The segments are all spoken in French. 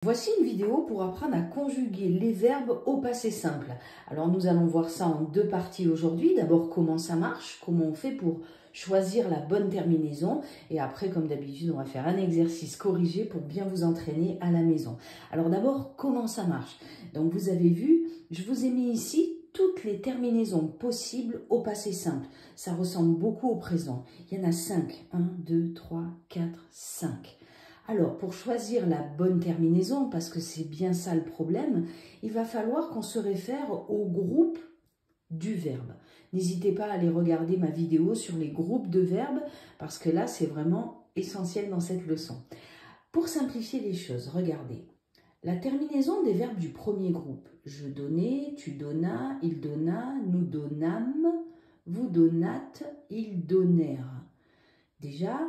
Voici une vidéo pour apprendre à conjuguer les verbes au passé simple. Alors nous allons voir ça en deux parties aujourd'hui. D'abord comment ça marche, comment on fait pour choisir la bonne terminaison. Et après, comme d'habitude, on va faire un exercice corrigé pour bien vous entraîner à la maison. Alors d'abord, comment ça marche? Donc vous avez vu, je vous ai mis ici toutes les terminaisons possibles au passé simple. Ça ressemble beaucoup au présent. Il y en a 5. 1, 2, 3, 4, 5. Alors, pour choisir la bonne terminaison, parce que c'est bien ça le problème, il va falloir qu'on se réfère au groupe du verbe. N'hésitez pas à aller regarder ma vidéo sur les groupes de verbes, parce que là, c'est vraiment essentiel dans cette leçon. Pour simplifier les choses, regardez. La terminaison des verbes du premier groupe. Je donnais, tu donnas, il donna, nous donnâmes, vous donnâtes, ils donnèrent. Déjà,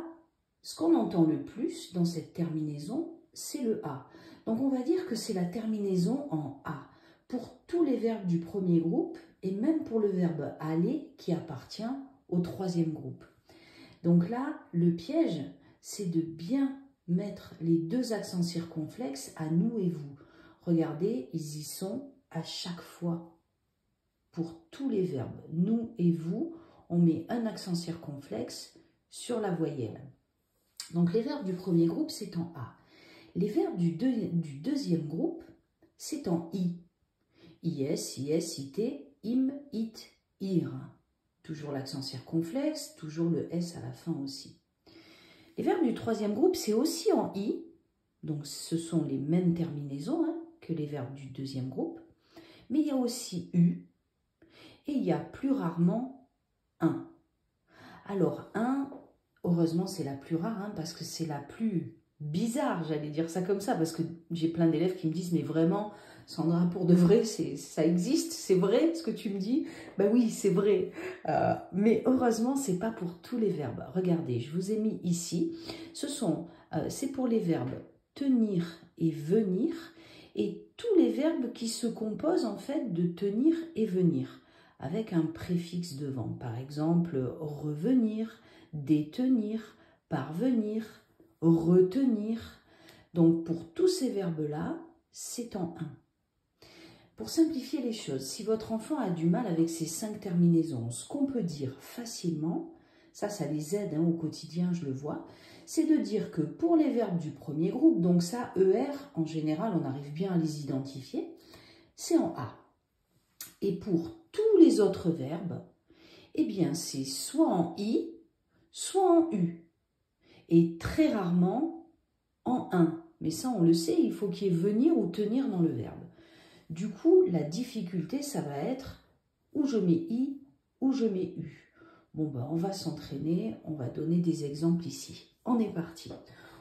ce qu'on entend le plus dans cette terminaison, c'est le A. Donc on va dire que c'est la terminaison en A pour tous les verbes du premier groupe et même pour le verbe aller qui appartient au troisième groupe. Donc là, le piège, c'est de bien mettre les deux accents circonflexes à nous et vous. Regardez, ils y sont à chaque fois. Pour tous les verbes, nous et vous, on met un accent circonflexe sur la voyelle. Donc les verbes du premier groupe, c'est en A. Les verbes du deuxième groupe, c'est en I. IS, IS, IT, IM, IT, IR. Toujours l'accent circonflexe, toujours le S à la fin aussi. Les verbes du troisième groupe, c'est aussi en I. Donc ce sont les mêmes terminaisons que les verbes du deuxième groupe. Mais il y a aussi U. Et il y a plus rarement un. Alors un, heureusement, c'est la plus rare, parce que c'est la plus bizarre, j'allais dire ça comme ça, parce que j'ai plein d'élèves qui me disent, mais vraiment, Sandra, pour de vrai, ça existe, c'est vrai ce que tu me dis? Ben oui, c'est vrai. Mais heureusement, c'est pas pour tous les verbes. Regardez, je vous ai mis ici, c'est pour les verbes tenir et venir, et tous les verbes qui se composent en fait de tenir et venir, avec un préfixe devant. Par exemple, revenir, détenir, parvenir, retenir. Donc pour tous ces verbes-là, c'est en 1. Pour simplifier les choses, si votre enfant a du mal avec ces 5 terminaisons, ce qu'on peut dire facilement, ça les aide au quotidien, je le vois, c'est de dire que pour les verbes du premier groupe, donc ça, ER, en général, on arrive bien à les identifier, c'est en A. Et pour tous les autres verbes, eh bien, c'est soit en I, soit en U. Et très rarement en 1. Mais ça, on le sait, il faut qu'il y ait venir ou tenir dans le verbe. Du coup, la difficulté, ça va être où je mets I, où je mets U. Bon, ben, on va s'entraîner, on va donner des exemples ici. On est parti.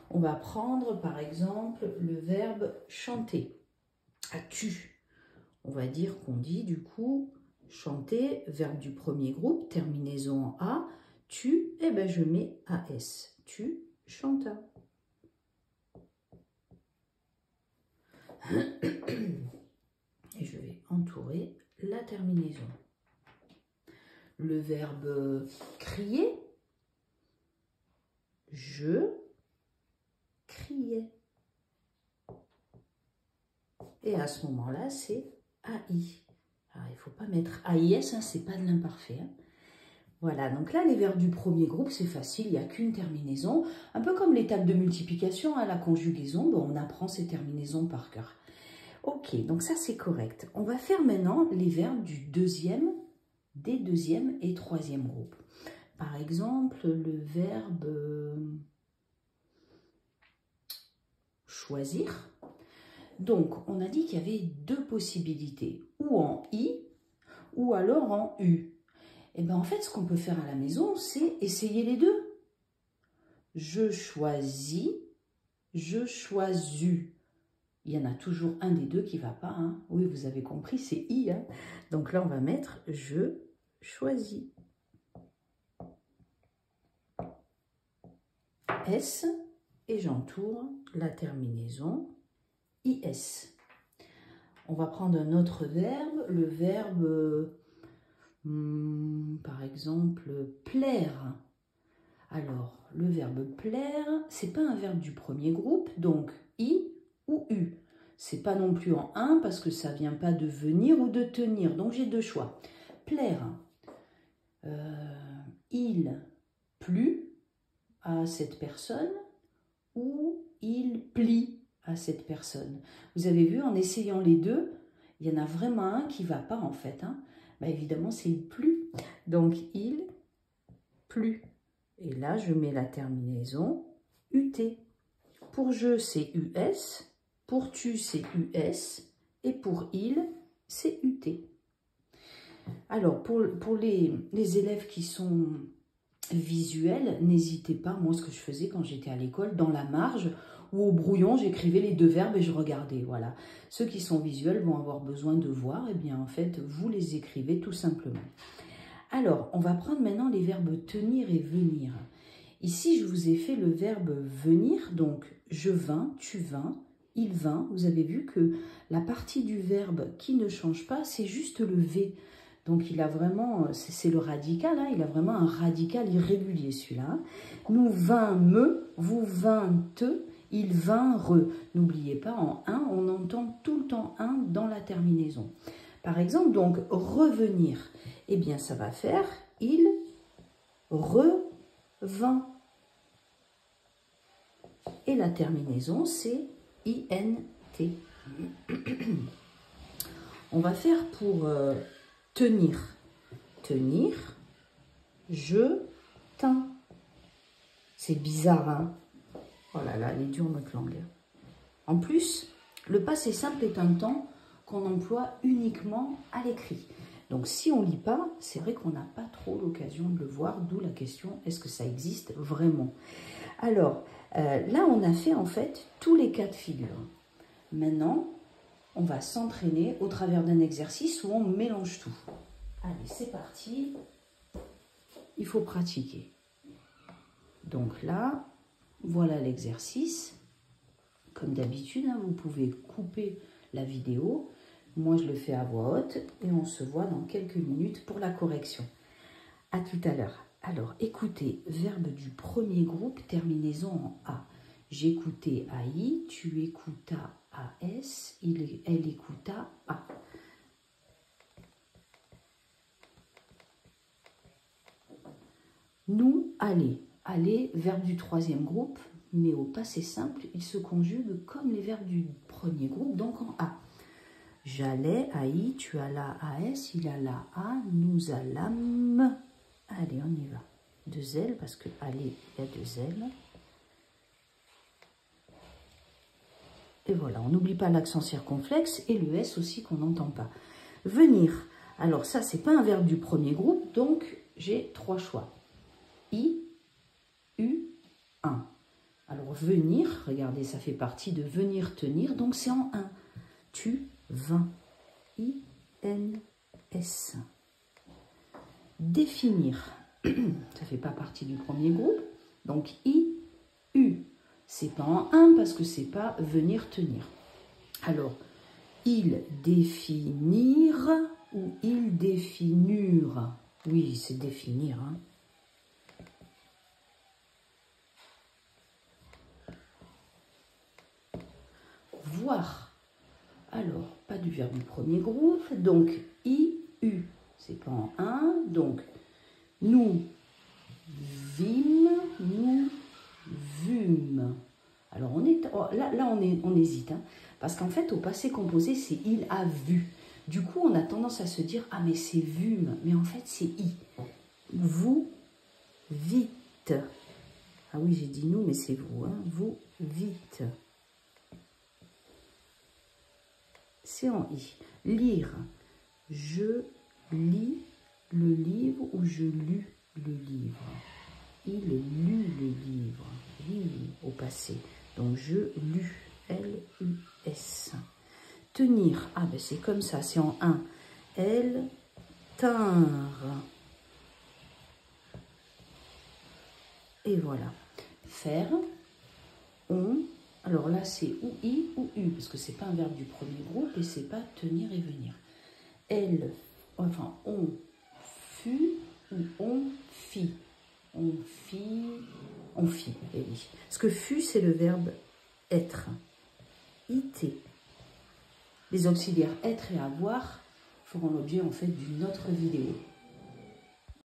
On va prendre, par exemple, le verbe chanter. As-tu? On va dire qu'on dit, du coup, chanter, verbe du premier groupe, terminaison en A. Tu, eh ben, je mets AS. Tu chantas. Et je vais entourer la terminaison. Le verbe crier, je criais. Et à ce moment-là, c'est AI. Alors, il ne faut pas mettre AIS, c'est pas de l'imparfait. Voilà, donc là, les verbes du premier groupe, c'est facile, il n'y a qu'une terminaison. Un peu comme les tables de multiplication, la conjugaison, on apprend ces terminaisons par cœur. Ok, donc ça, c'est correct. On va faire maintenant les verbes des deuxième et troisième groupes. Par exemple, le verbe choisir. Donc, on a dit qu'il y avait deux possibilités, ou en I, ou alors en U. Et bien, en fait, ce qu'on peut faire à la maison, c'est essayer les deux. Je choisis, je choisus. Il y en a toujours un des deux qui ne va pas. Oui, vous avez compris, c'est I. Donc là, on va mettre je choisis. S, et j'entoure la terminaison IS. On va prendre un autre verbe, le verbe, par exemple, plaire. Alors, le verbe plaire, c'est pas un verbe du premier groupe, donc I ou U. C'est pas non plus en un parce que ça vient pas de venir ou de tenir. Donc j'ai deux choix. Plaire. Il plut à cette personne ou il plie à cette personne. Vous avez vu, en essayant les deux, il y en a vraiment un qui ne va pas en fait. Hein. Bah, évidemment, c'est il plut. Donc, il plut. Et là, je mets la terminaison UT. Pour je, c'est US. Pour tu, c'est US. Et pour il, c'est UT. Alors, pour les élèves qui sont visuels, n'hésitez pas, moi ce que je faisais quand j'étais à l'école, dans la marge ou au brouillon, j'écrivais les deux verbes et je regardais, voilà. Ceux qui sont visuels vont avoir besoin de voir, et bien en fait, vous les écrivez tout simplement. Alors, on va prendre maintenant les verbes tenir et venir. Ici, je vous ai fait le verbe venir, donc je vins, tu vins, il vint. Vous avez vu que la partie du verbe qui ne change pas, c'est juste le V. Donc, il a vraiment, c'est le radical, hein, il a vraiment un radical irrégulier, celui-là. Nous vînmes, vous vîntes, il vinrent. N'oubliez pas, en un, on entend tout le temps un dans la terminaison. Par exemple, donc, revenir, eh bien, ça va faire il revint. Et la terminaison, c'est INT. On va faire pour tenir. Tenir, je tins. C'est bizarre, hein? Oh là là, elle est dure notre langue. En plus, le passé simple est un temps qu'on emploie uniquement à l'écrit. Donc si on ne lit pas, c'est vrai qu'on n'a pas trop l'occasion de le voir, d'où la question, est-ce que ça existe vraiment? Alors, là on a fait en fait tous les cas de figure. Maintenant, on va s'entraîner au travers d'un exercice où on mélange tout. Allez, c'est parti. Il faut pratiquer. Donc là, voilà l'exercice. Comme d'habitude, hein, vous pouvez couper la vidéo. Moi, je le fais à voix haute et on se voit dans quelques minutes pour la correction. À tout à l'heure. Alors, écoutez, verbe du premier groupe, terminaison en A. J'écoutais AI, tu écoutas AS, elle écouta A. Nous, aller. Aller, verbe du troisième groupe, mais au passé simple, il se conjugue comme les verbes du premier groupe, donc en A. J'allais, AI, tu allas, AS, il alla, A, nous allâmes. Allez, on y va. Deux L, parce que aller, il y a deux L. Et voilà, on n'oublie pas l'accent circonflexe et le S aussi qu'on n'entend pas. Venir. Alors ça, c'est pas un verbe du premier groupe, donc j'ai trois choix. I, U, 1. Alors venir, regardez, ça fait partie de venir, tenir, donc c'est en 1. Tu, vins. I, N, S. Définir. Ça fait pas partie du premier groupe, donc I, U. C'est pas en 1 parce que c'est pas venir, tenir. Alors, ils définirent ou ils définurent. Oui, c'est définir. Hein. Voir. Alors, pas du verbe du premier groupe, donc I, U. C'est pas en 1, donc nous vîmes, nous vûmes. Alors, on hésite, hein, parce qu'en fait, au passé composé, c'est il a vu. Du coup, on a tendance à se dire, ah, mais c'est vûmes, mais en fait, c'est i. Vous vite. Ah oui, j'ai dit nous, mais c'est vous, hein. Vous vite. C'est en i. Lire. Je lis le livre ou je lus le livre. Il lut le livre. Lit au passé. Donc, je lus. L-U-S. Tenir. Ah, ben c'est comme ça, c'est en 1. Elles tinrent. Et voilà. Faire. On. Alors là, c'est ou I ou U, parce que c'est pas un verbe du premier groupe et c'est pas tenir et venir. Elle, enfin, on fut ou on fit. On fit, et oui. Parce que fut, c'est le verbe être. IT. Les auxiliaires être et avoir feront l'objet en fait d'une autre vidéo.